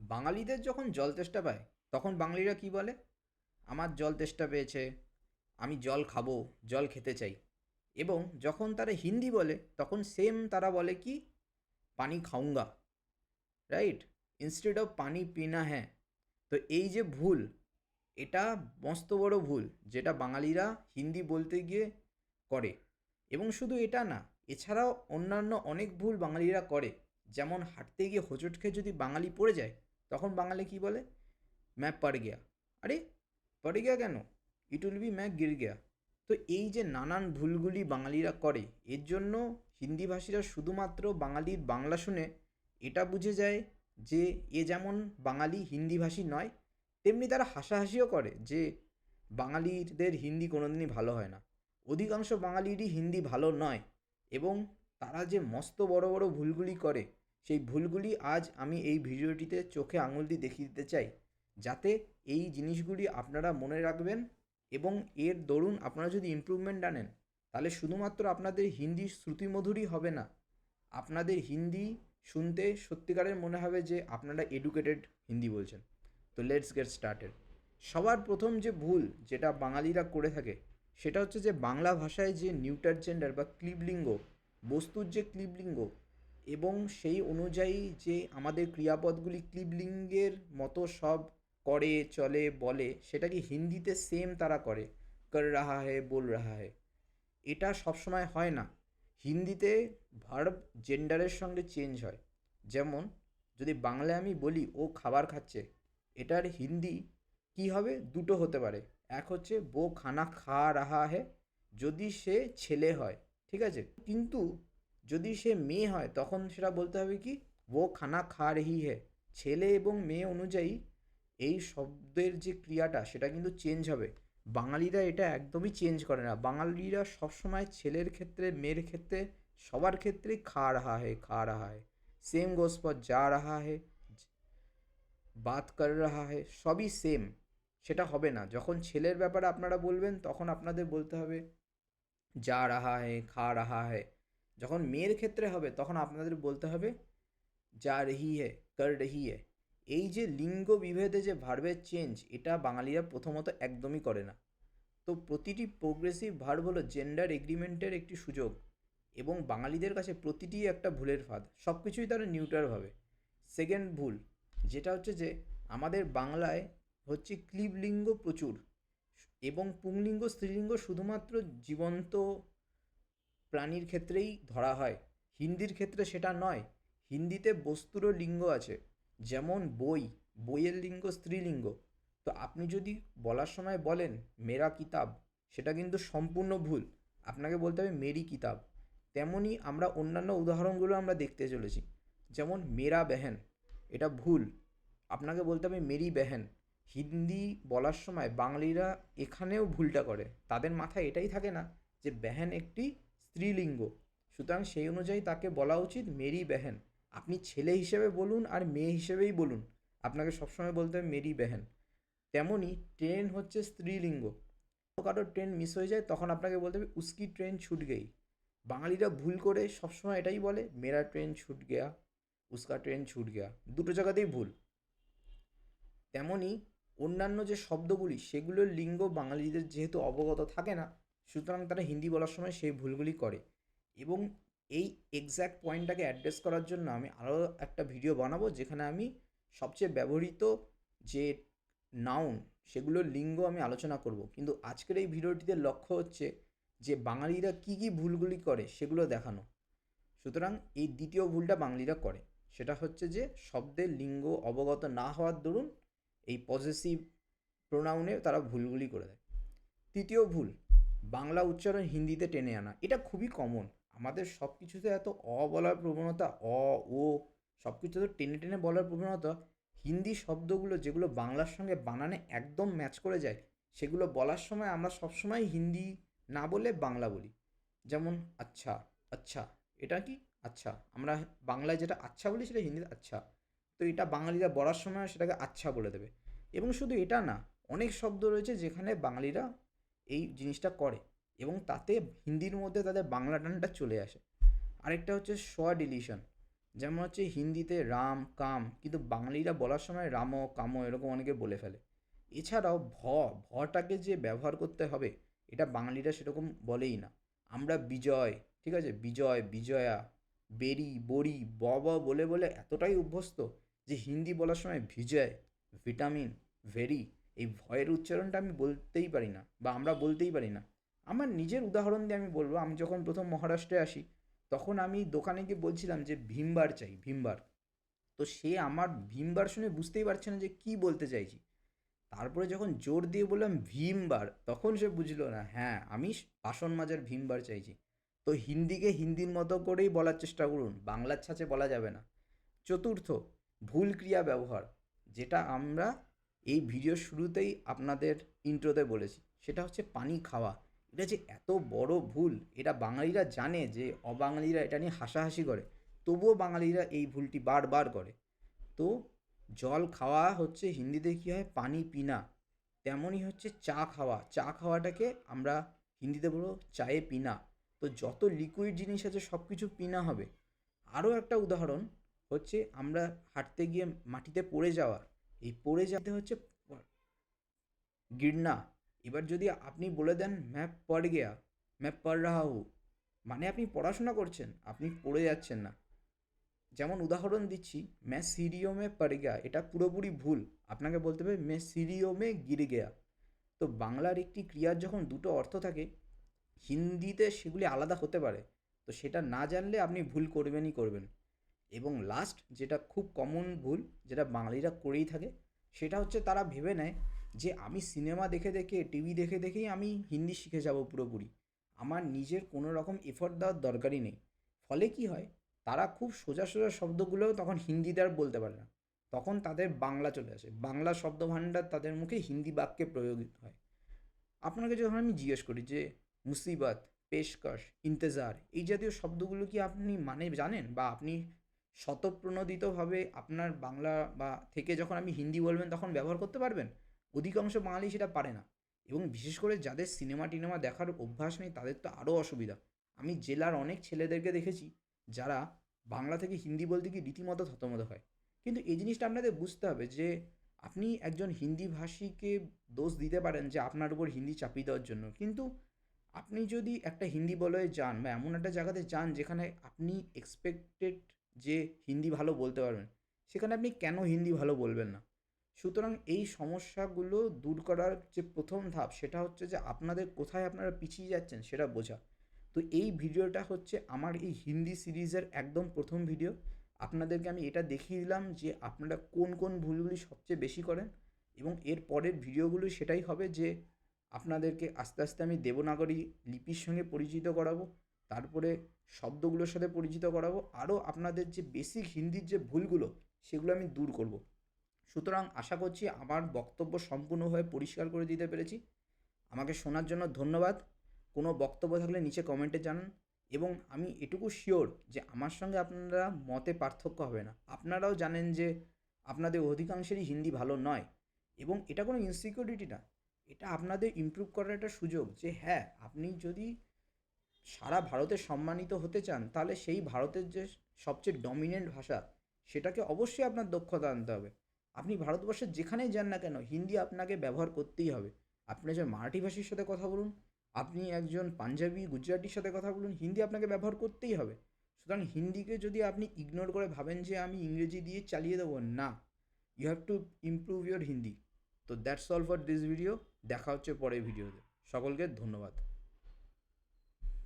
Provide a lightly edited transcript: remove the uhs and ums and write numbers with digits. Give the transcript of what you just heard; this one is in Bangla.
বাঙালিদের যখন জল তেষ্টা পায় তখন বাঙালিরা কি বলে? আমার জল তেষ্টা পেয়েছে, আমি জল খাবো, জল খেতে চাই। এবং যখন তারা হিন্দি বলে তখন সেম তারা বলে কি, পানি খাউঙ্গা, রাইট? ইনস্টেড অফ পানি পিনা হ্যাঁ। তো এই যে ভুল, এটা মস্ত বড় ভুল যেটা বাঙালিরা হিন্দি বলতে গিয়ে করে। এবং শুধু এটা না, এছাড়াও অন্যান্য অনেক ভুল বাঙালিরা করে। যেমন হাঁটতে গিয়ে হোঁচট খেয়ে যদি বাঙালি পড়ে যায়, তখন বাঙালি কি বলে? मैं पड़ गया। আরে, পড়ে গিয়া কেন? ইট উইল বি मैं गिर गया। তো এই যে নানান ভুলগুলি বাঙালিরা করে, এর জন্য হিন্দিভাষীরা শুধুমাত্র বাঙালির বাংলা শুনে এটা বুঝে যায় যে এ যেমন বাঙালি হিন্দিভাষী নয়, তেমনি তারা হাসাহাসিও করে যে বাঙালিদের হিন্দি কোনোদিনই ভালো হয় না। অধিকাংশ বাঙালিরই হিন্দি ভালো নয়। এবং তারা যে মস্ত বড় বড় ভুলগুলি করে, সেই ভুলগুলি আজ আমি এই ভিডিওটিতে চোখে আঙুল দিয়ে দেখিয়ে দিতে চাই, যাতে এই জিনিসগুলি আপনারা মনে রাখবেন। এবং এর দরুন আপনারা যদি ইমপ্রুভমেন্ট আনেন, তাহলে শুধুমাত্র আপনাদের হিন্দি শ্রুতিমধুরই হবে না, আপনাদের হিন্দি শুনতে সত্যিকারের মনে হবে যে আপনারা এডুকেটেড হিন্দি বলছেন। তো লেটস গেট স্টার্টেড। সবার প্রথম যে ভুল যেটা বাঙালিরা করে থাকে, সেটা হচ্ছে যে বাংলা ভাষায় যে নিউটার জেন্ডার বা ক্লিবলিঙ্গ, বস্তুর যে ক্লিবলিঙ্গ, এবং সেই অনুযায়ী যে আমাদের ক্রিয়াপদগুলি ক্লিবলিঙ্গের মতো সব করে, চলে, বলে, সেটা কি হিন্দিতে সেম তারা করে। কর রাহা হ্যায়, বল রাহা হ্যায়, এটা সবসময় হয় না। হিন্দিতে ভার্ব জেন্ডারের সঙ্গে চেঞ্জ হয়। যেমন যদি বাংলায় আমি বলি ও খাবার খাচ্ছে, এটার হিন্দি কি হবে? দুটো হতে পারে। এক হচ্ছে বো খানা খা রাহা হে, যদি সে ছেলে হয়, ঠিক আছে। কিন্তু যদি সে মেয়ে হয় তখন সেটা বলতে হবে কি, ও খানা খা রেহি হে। ছেলে এবং মেয়ে অনুযায়ী এই শব্দের যে ক্রিয়াটা সেটা কিন্তু চেঞ্জ হবে। বাঙালিরা এটা একদমই চেঞ্জ করে না। বাঙালিরা সবসময় ছেলের ক্ষেত্রে, মেয়ের ক্ষেত্রে, সবার ক্ষেত্রেই খা রাহা হে, খা রাহা হে। সেম গোস ফর যা রাহা হে, বাত কর রাহা হে, সবই সেম। সেটা হবে না। যখন ছেলের ব্যাপারে আপনারা বলবেন তখন আপনাদের বলতে হবে যা রাহা হে, খা রাহা হে। যখন মেয়ের ক্ষেত্রে হবে তখন আপনাদের বলতে হবে যা রহি হে, কর রহি হে। এই যে লিঙ্গ বিভেদে যে ভার্বের চেঞ্জ, এটা বাঙালিরা প্রথমত একদমই করে না। তো প্রতিটি প্রোগ্রেসিভ ভার্ব হলো জেন্ডার এগ্রিমেন্টের একটি সুযোগ। এবং বাঙালিদের কাছে প্রতিটি একটা ভুলের ফাঁদ, সব কিছুই তারা নিউটার ভাবে। সেকেন্ড ভুল যেটা হচ্ছে যে আমাদের বাংলায় হচ্ছে ক্লিবলিঙ্গ প্রচুর, এবং পুংলিঙ্গ স্ত্রীলিঙ্গ শুধুমাত্র জীবন্ত প্রাণীর ক্ষেত্রেই ধরা হয়। হিন্দির ক্ষেত্রে সেটা নয়। হিন্দিতে বস্তুরও লিঙ্গ আছে। যেমন বই, বইয়ের লিঙ্গ স্ত্রীলিঙ্গ। তো আপনি যদি বলার সময় বলেন মেরা কিতাব, সেটা কিন্তু সম্পূর্ণ ভুল। আপনাকে বলতে হবে মেরি কিতাব। তেমনই আমরা অন্যান্য উদাহরণগুলো আমরা দেখতে চলেছি। যেমন মেরা বেহেন, এটা ভুল। আপনাকে বলতে হবে মেরি বেহেন। হিন্দি বলার সময় বাঙালিরা এখানেও ভুলটা করে। তাদের মাথায় এটাই থাকে না যে বেহেন একটি স্ত্রীলিঙ্গ, সুতরাং সেই অনুযায়ী তাকে বলা উচিত মেরি বেহেন। আপনি ছেলে হিসেবে বলুন আর মেয়ে হিসেবেই বলুন, আপনাকে সবসময় বলতে হবে মেরি বেহেন। তেমনই ট্রেন হচ্ছে স্ত্রীলিঙ্গ। কারো ট্রেন মিস হয়ে যায় তখন আপনাকে বলতে হবে উস্কি ট্রেন ছুট গেই। বাঙালিরা ভুল করে সবসময় এটাই বলে মেরা ট্রেন ছুট গেয়া, উস্কা ট্রেন ছুট গেয়া, দুটো জায়গাতেই ভুল। তেমনই অন্যান্য যে শব্দগুলি, সেগুলোর লিঙ্গ বাঙালিদের যেহেতু অবগত থাকে না, সুতরাং তারা হিন্দি বলার সময় সেই ভুলগুলি করে। এবং এই এক্স্যাক্ট পয়েন্টটাকে অ্যাড্রেস করার জন্য আমি আরও একটা ভিডিও বানাবো, যেখানে আমি সবচেয়ে ব্যবহৃত যে নাউন, সেগুলোর লিঙ্গ আমি আলোচনা করব। কিন্তু আজকের এই ভিডিওটিতে লক্ষ্য হচ্ছে যে বাঙালিরা কী কী ভুলগুলি করে সেগুলো দেখানো। সুতরাং এই দ্বিতীয় ভুলটা বাঙালিরা করে, সেটা হচ্ছে যে শব্দের লিঙ্গ অবগত না হওয়ার দরুন এই পজেসিভ প্রোনাউনে তারা ভুলগুলি করে দেয়। তৃতীয় ভুল, বাংলা উচ্চারণ হিন্দিতে টেনে আনা। এটা খুবই কমন। আমাদের সব কিছুতে এত বলার প্রবণতা, ও সব কিছুতে টেনে টেনে বলার প্রবণতা। হিন্দি শব্দগুলো যেগুলো বাংলার সঙ্গে বানানে একদম ম্যাচ করে যায়, সেগুলো বলার সময় আমরা সবসময় হিন্দি না বলে বাংলা বলি। যেমন আচ্ছা, আচ্ছা, এটা কি আচ্ছা, আমরা বাংলায় যেটা আচ্ছা বলি সেটা হিন্দিতে আচ্ছা। তো এটা বাঙালিরা বলার সময় সেটাকে আচ্ছা বলে দেবে। এবং শুধু এটা না, অনেক শব্দ রয়েছে যেখানে বাঙালিরা এই জিনিসটা করে, এবং তাতে হিন্দির মধ্যে তাদের বাংলা টানটা চলে আসে। আরেকটা হচ্ছে স ডিলিশন। যেমন হচ্ছে হিন্দিতে রাম কাম, কিন্তু বাঙালিরা বলার সময় রাম কাম এরকম অনেকে বলে ফেলে। এছাড়াও ভটাকে যে ব্যবহার করতে হবে, এটা বাঙালিরা সেরকম বলেই না। আমরা বিজয়, ঠিক আছে, বিজয় বিজয়া, বেরি বড়ি বলে বলে এতটাই অভ্যস্ত যে হিন্দি বলার সময় বিজয়, ভিটামিন, ভেরি, এই ভয়ের উচ্চারণটা আমি বলতেই পারি না, বা আমরা বলতেই পারি না। আমার নিজের উদাহরণ দিয়ে আমি বলবো, আমি যখন প্রথম মহারাষ্ট্রে আসি, তখন আমি দোকানে গিয়ে বলছিলাম যে ভীমবার চাই, ভীমবার। তো সে আমার ভীমবার শুনে বুঝতেই পারছে না যে কি বলতে চাইছি। তারপরে যখন জোর দিয়ে বললাম ভীমবার, তখন সে বুঝলো না, হ্যাঁ আমি বাসন মাজার ভীমবার চাইছি। তো হিন্দিকে হিন্দির মতো করেই বলার চেষ্টা করুন, বাংলার ছাঁচে বলা যাবে না। চতুর্থ, ভুল ক্রিয়া ব্যবহার, যেটা আমরা এই ভিডিওর শুরুতেই আপনাদের ইন্ট্রোতে বলেছি, সেটা হচ্ছে পানি খাওয়া। এটা যে এত বড় ভুল, এটা বাঙালিরা জানে যে অবাঙালিরা এটা নিয়ে হাসাহাসি করে, তবুও বাঙালিরা এই ভুলটি বারবার করে। তো জল খাওয়া হচ্ছে হিন্দিতে কী হয়, পানি পিনা। তেমনই হচ্ছে চা খাওয়া, চা খাওয়াটাকে আমরা হিন্দিতে বলবো চায়ে পিনা। তো যত লিকুইড জিনিস আছে সব কিছু পিনা হবে। আরও একটা উদাহরণ হচ্ছে, আমরা হাঁটতে গিয়ে মাটিতে পড়ে যাওয়া, এই পড়ে যেতে হচ্ছে গিরনা। এবার যদি আপনি বলে দেন ম্যাপ পড় গেয়া, ম্যাপ পড় রাহা হু, মানে আপনি পড়াশোনা করছেন, আপনি পড়ে যাচ্ছেন না। যেমন উদাহরণ দিচ্ছি, মে সিরিও মে পড় গেয়া, এটা পুরোপুরি ভুল। আপনাকে বলতে হবে মে সিরিও মে গির গেয়া। তো বাংলার একটি ক্রিয়ার যখন দুটো অর্থ থাকে, হিন্দিতে সেগুলি আলাদা হতে পারে। তো সেটা না জানলে আপনি ভুল করবেনই করবেন। এবং লাস্ট, যেটা খুব কমন ভুল, যেটা বাঙালিরা করেই থাকে, সেটা হচ্ছে তারা ভেবে নেয় যে আমি সিনেমা দেখে দেখে, টিভি দেখে দেখেই আমি হিন্দি শিখে যাব পুরোপুরি, আমার নিজের কোনো রকম এফোর্ট দেওয়ার দরকারই নেই। ফলে কি হয়, তারা খুব সোজা সোজা শব্দগুলোও তখন হিন্দিতে আর বলতে পারে না, তখন তাদের বাংলা চলে আসে, বাংলা শব্দভাণ্ডার তাদের মুখে হিন্দি বাক্যে প্রয়োগিত হয়। আপনাকে যখন আমি জিজ্ঞেস করি যে মুসিবত, পেশকশ, ইন্তজার, এই জাতীয় শব্দগুলো কি আপনি মানে জানেন, বা আপনি স্বতঃপ্রণোদিতভাবে আপনার বাংলা বা থেকে যখন আমি হিন্দি বলবেন তখন ব্যবহার করতে পারবেন? অধিকাংশ বাঙালি সেটা পারে না। এবং বিশেষ করে যাদের সিনেমা টিনেমা দেখার অভ্যাস নেই, তাদের তো আরও অসুবিধা। আমি জেলার অনেক ছেলেদেরকে দেখেছি যারা বাংলা থেকে হিন্দি বলতে গিয়ে রীতিমতো থতমত হয়। কিন্তু এই জিনিসটা আপনাদের বুঝতে হবে যে আপনি একজন হিন্দি ভাষীকে দোষ দিতে পারেন যে আপনার উপর হিন্দি চাপিয়ে দেওয়ার জন্য, কিন্তু আপনি যদি একটা হিন্দি বলয়ে যান বা এমন একটা জায়গাতে যান যেখানে আপনি এক্সপেক্টেড যে হিন্দি ভালো বলতে পারবেন, সেখানে আপনি কেন হিন্দি ভালো বলবেন না? সুতরাং এই সমস্যাগুলো দূর করার যে প্রথম ধাপ, সেটা হচ্ছে যে আপনাদের কোথায় আপনারা পিছিয়ে যাচ্ছেন সেটা বোঝা। তো এই ভিডিওটা হচ্ছে আমার এই হিন্দি সিরিজের একদম প্রথম ভিডিও। আপনাদেরকে আমি এটা দেখিয়ে দিলাম যে আপনারা কোন কোন ভুলগুলি সবচেয়ে বেশি করেন, এবং এর পরের ভিডিওগুলো সেটাই হবে যে আপনাদেরকে আস্তে আস্তে আমি দেবনাগরী লিপির সঙ্গে পরিচিত করাবো, তারপরে শব্দগুলোর সাথে পরিচিত করাবো, আরও আপনাদের যে বেসিক হিন্দির যে ভুলগুলো সেগুলো আমি দূর করব। সুতরাং আশা করছি আমার বক্তব্য সম্পূর্ণভাবে পরিষ্কার করে দিতে পেরেছি। আমাকে শোনার জন্য ধন্যবাদ। কোনো বক্তব্য থাকলে নিচে কমেন্টে জানান। এবং আমি এটুকু শিওর যে আমার সঙ্গে আপনারা মতে পার্থক্য হবে না, আপনারাও জানেন যে আপনাদের অধিকাংশেরই হিন্দি ভালো নয়। এবং এটা কোনো ইনসিকিউরিটি না, এটা আপনাদের ইমপ্রুভ করার একটা সুযোগ যে হ্যাঁ, আপনি যদি সারা ভারতে সম্মানিত হতে চান, তাহলে সেই ভারতের যে সবচেয়ে ডমিনেন্ট ভাষা, সেটাকে অবশ্যই আপনার দক্ষতা আনতে হবে। আপনি ভারতবর্ষের যেখানেই যান না কেন, হিন্দি আপনাকে ব্যবহার করতেই হবে। আপনি একজন মারাঠি ভাষীর সাথে কথা বলুন, আপনি একজন পাঞ্জাবি গুজরাটির সাথে কথা বলুন, হিন্দি আপনাকে ব্যবহার করতেই হবে। সুতরাং হিন্দিকে যদি আপনি ইগনোর করে ভাবেন যে আমি ইংরেজি দিয়ে চালিয়ে দেবো, না, you have to improve your Hindi. তো that's all for this video. দেখা হচ্ছে পরের ভিডিওতে। সকলকে ধন্যবাদ।